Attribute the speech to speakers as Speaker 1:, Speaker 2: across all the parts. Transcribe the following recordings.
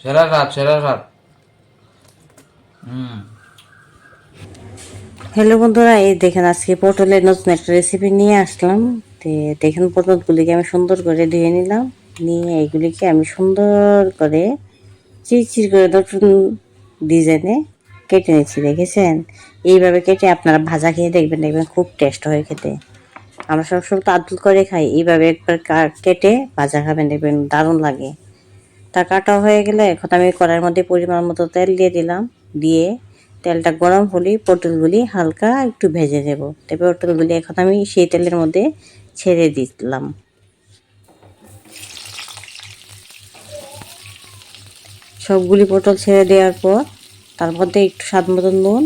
Speaker 1: সেরা রাত সেরা রাত। হুম।
Speaker 2: হ্যালো বন্ধুরা, এই দেখেন আজকে পটলের নতুন একটা রেসিপি নিয়ে আসলাম। দেখেন পটলগুলিকে আমি সুন্দর করে ধুয়ে নিলাম। নিয়ে এগুলিকে আমি সুন্দর করে চিরচির করে নতুন ডিজাইনে কেটে নিচ্ছি। দেখেছেন, এইভাবে কেটে আপনারা ভাজা খেয়ে দেখবেন, দেখবেন খুব টেস্ট হয় খেতে। আমরা সবসময় তো আদল করে খাই, এইভাবে একবার কেটে ভাজা খাবেন, দেখবেন দারুণ লাগে। তা কাটা হয়ে গেলে এখন আমি কড়াইয়ের মধ্যে পরিমাণ মতো তেল দিয়ে দিলাম। দিয়ে তেলটা গরম হলেই পটলগুলি হালকা একটু ভেজে নেব। তবে পটলগুলি এখন আমি সেই তেলের মধ্যে ছেড়ে দিলাম। সবগুলি পটল ছেড়ে দেওয়ার পর তার মধ্যে একটু স্বাদ মতো নুন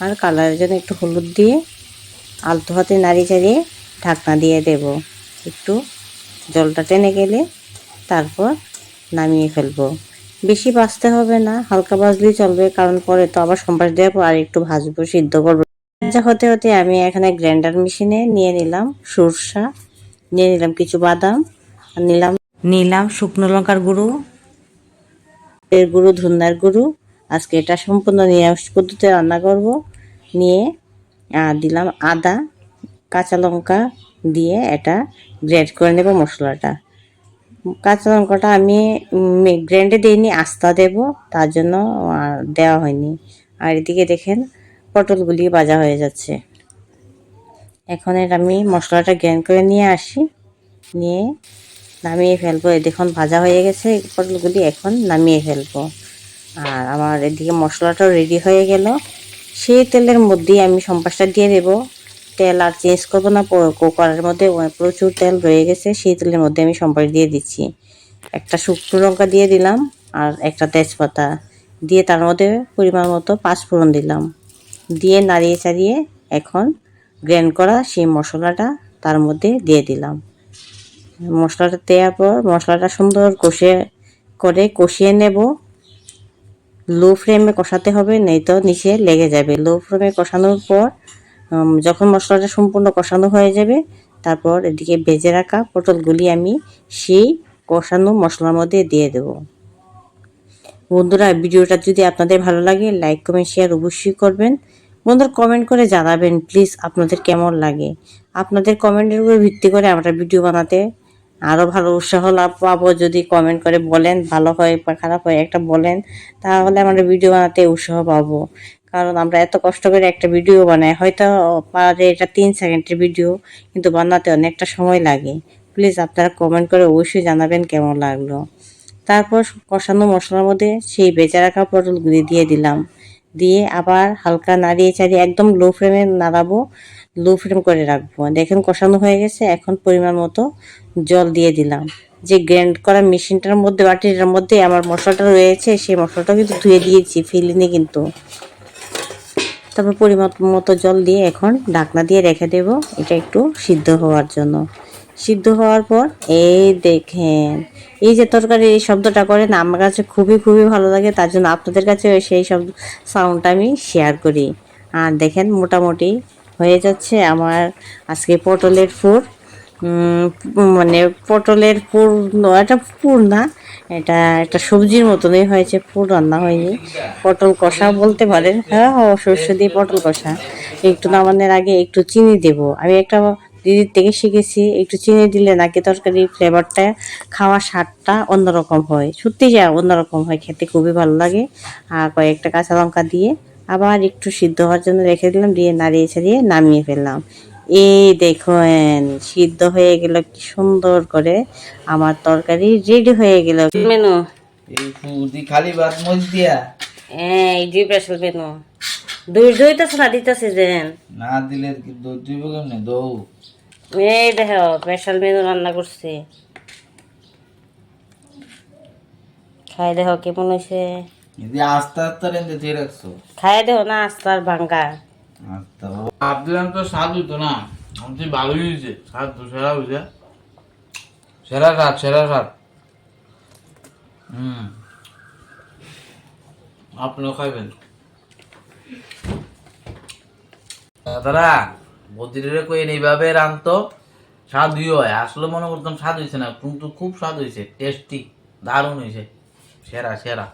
Speaker 2: আর কালারের জন্য একটু হলুদ দিয়ে আলতো হাতে নাড়িয়ে চাড়িয়ে ঢাকনা দিয়ে দেব। একটু জলটা টেনে গেলে তারপর নামিয়ে ফেলবো। বেশি ভাজতে হবে না, হালকা ভাজলেই চলবে, কারণ পরে তো আবার সম্বাস দেওয়ার পর আর একটু ভাজবো, সিদ্ধ করবো। ভাজা হতে হতে আমি এখানে গ্রাইন্ডার মেশিনে নিয়ে নিলাম সরষা, নিয়ে নিলাম কিছু বাদাম, আর নিলাম নিলাম শুকনো লঙ্কার গুঁড়ো, এর গুঁড়ো, ধনিয়ার গুঁড়ো। আজকে এটা সম্পূর্ণ নিরামিষ পদ্ধতিতে রান্না করব। নিয়ে দিলাম আদা, কাঁচা লঙ্কা দিয়ে এটা গ্রেড করে নেব মশলাটা। কাঁচা লঙ্কাটা আমি গ্রাইন্ডে দিইনি, আস্তা দেব, তার জন্য দেওয়া হয়নি। আর এদিকে দেখেন পটলগুলি ভাজা হয়ে যাচ্ছে। এখন এর আমি মশলাটা গ্রাইন্ড করে নিয়ে আসি, নিয়ে নামিয়ে ফেলবো। এই দেখুন ভাজা হয়ে গেছে পটলগুলি, এখন নামিয়ে ফেলবো। আর আমার এদিকে মশলাটাও রেডি হয়ে গেল। সেই তেলের মধ্যেই আমি সম্বাসটা দিয়ে দেবো। তেল আর চেঞ্জ করবো না, কড়াইয়ের মধ্যে প্রচুর তেল রয়ে গেছে, সেই তেলের মধ্যে আমি সম্বাস দিয়ে দিচ্ছি। একটা শুকনো লঙ্কা দিয়ে দিলাম আর একটা তেজপাতা দিয়ে তার মধ্যে পরিমাণ মতো পাঁচফোড়ন দিলাম। দিয়ে নাড়িয়ে চাড়িয়ে এখন গ্রাইন্ড করা সেই মশলাটা তার মধ্যে দিয়ে দিলাম। মশলাটা দেওয়ার পর মশলাটা সুন্দর কষিয়ে নেব। লো ফ্লেমে কষাতে হবে, নেই তো নিচে লেগে যাবে। লো ফ্লেমে কষানোর পর যখন মশলাটা সম্পূর্ণ কষানো হয়ে যাবে, তারপর এদিকে ভেজে রাখা পটলগুলি আমি সেই কষানো মশলার মধ্যে দিয়ে দেব। বন্ধুরা, ভিডিওটা যদি আপনাদের ভালো লাগে লাইক কমেন্ট শেয়ার অবশ্যই করবেন। বন্ধুরা কমেন্ট করে জানাবেন প্লিজ আপনাদের কেমন লাগে। আপনাদের কমেন্টের উপর ভিত্তি করে আমরা ভিডিও বানাতে আরও ভালো উৎসাহ লাভ পাবো। যদি কমেন্ট করে বলেন ভালো হয় বা খারাপ হয় একটা বলেন, তাহলে আমরা ভিডিও বানাতে উৎসাহ পাবো। কারণ আমরা এত কষ্ট করে একটা ভিডিও বানাই, হয়তো পারে এটা 3 সেকেন্ডের ভিডিও, কিন্তু বানাতে অনেকটা সময় লাগে। প্লিজ আপনারা কমেন্ট করে অবশ্যই জানাবেন কেমন লাগলো। তারপর কষানো মশলার মধ্যে সেই ভেজে রাখা পটলগুলি দিয়ে দিলাম। দিয়ে আবার হালকা নাড়িয়ে চাড়িয়ে একদম লো ফ্লেমে নাড়াবো, লো ফ্লেম করে রাখবো। দেখেন কষানো হয়ে গেছে, এখন পরিমাণ মতো জল দিয়ে দিলাম। যে গ্রাইন্ড করা মেশিনটার মধ্যে, বাটিটার মধ্যে আমার মশলাটা রয়েছে, সেই মশলাটাও কিন্তু ধুয়ে দিয়েছি, ফেলিনি কিন্তু। তারপর পরিমাণ মতো জল দিয়ে এখন ঢাকনা দিয়ে রেখে দেব, এটা একটু সিদ্ধ হওয়ার জন্য। সিদ্ধ হওয়ার পর এই দেখেন, এই যে তরকারি এই শব্দটা করেন আমার কাছে খুবই খুবই ভালো লাগে, তার জন্য আপনাদের কাছে সেই শব্দ সাউন্ডটা আমি শেয়ার করি। আর দেখেন মোটামুটি হয়ে যাচ্ছে আমার আজকে পটলের ফুর। মানে পটলের পুর, এটা পুর না, এটা একটা সবজির মতনই হয়েছে, পুর রান্না হয়নি। পটল কষা বলতে পারেন, হ্যাঁ সর্ষে দিয়ে পটল কষা। একটু নামানোর আগে একটু চিনি দেব, আমি একটা দিদির থেকে শিখেছি, একটু চিনি দিলে নাকি তরকারি ফ্লেভারটা, খাওয়ার স্বাদটা অন্যরকম হয়, সত্যি যা অন্যরকম হয়, খেতে খুবই ভালো লাগে। আর কয়েকটা কাঁচা লঙ্কা দিয়ে আবার একটু সিদ্ধ হওয়ার জন্য রেখে দিলাম, দিয়ে নাড়িয়ে ছাড়িয়ে নামিয়ে ফেললাম। এই দেখেন সিদ্ধ হয়ে গেল কি সুন্দর করে, আমার তরকারি রেডি হয়ে গেল। মেনু
Speaker 1: এই ফুদি খালি ভাত মরিচ দিয়া
Speaker 2: হ্যাঁ, এই যে স্পেশাল মেনু। দই দইতেছে না, দিতেছে যেন
Speaker 1: না দিলে কি দই দিব কেমনে দৌ।
Speaker 2: এই দেখো স্পেশাল মেনু রান্না করছি, খাই দেখো কেমন হয়েছে।
Speaker 1: যদি আস্তে আস্তে রেঁধে দিয়ে রাখছো।
Speaker 2: খাই দেখো না আস্তার ভাঙ্গা।
Speaker 1: আচ্ছা ভাবছিলাম তো স্বাদ হইতো না, আমি ভালোই হয়েছে, স্বাদ তো সেরা হয়েছে। সেরা স্বাদ সেরা স্বাদ। হুম, আপনিও খাইবেন। দাদা বদিরে কই এইভাবে রানতো স্বাদ হয়, আসলে মনে করতাম স্বাদ হয়েছে না, কিন্তু খুব স্বাদ হয়েছে, টেস্টি, দারুণ হয়েছে। সেরা সেরা